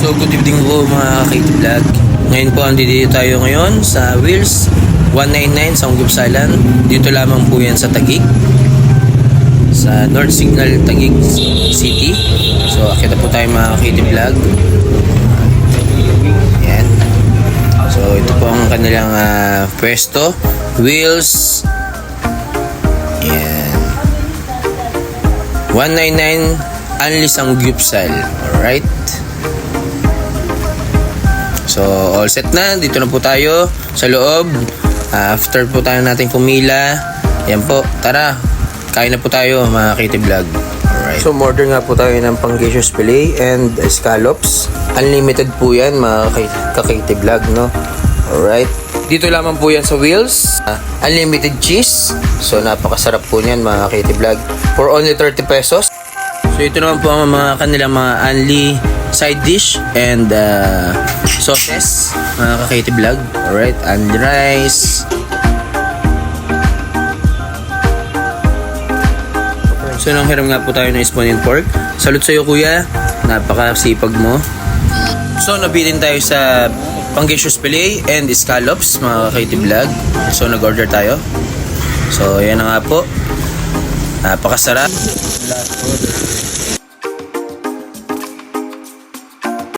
So good evening po mga ka-KT Vlog. Ngayon po andito tayo ngayon sa Wheels 199 sa Unggob-Salan. Dito lamang po yan sa Taguig, sa North Signal Taguig City. So akita po tayo mga ka-KT Vlog. Yan. So ito po ang kanilang pwesto, Wheels. Yan. 199 Anli Sanggupsal. Alright. So, all set na. Dito na po tayo sa loob. After po tayo nating pumila. Yan po. Tara. Kain na po tayo mga ka-KT Vlog. Alright. So, order nga po tayo ng pangasius fillet and scallops. Unlimited po yan mga ka-KT Vlog, no? Alright. Dito lamang po yan sa Wheels. Unlimited cheese. So, napakasarap po niyan mga ka-KT Vlog. For only 30 pesos. So, ito naman po ang mga kanilang mga unli side dish and sauces, mga ka-KT Vlog. Alright, and rice. So, nang hiram nga po tayo ng spoon and fork. Salute sa'yo, kuya. Napakasipag mo. So, nabitin tayo sa pangasius fillet and scallops, mga ka-KT Vlog. So, nag-order tayo. So, yan na nga po. Napakasarap.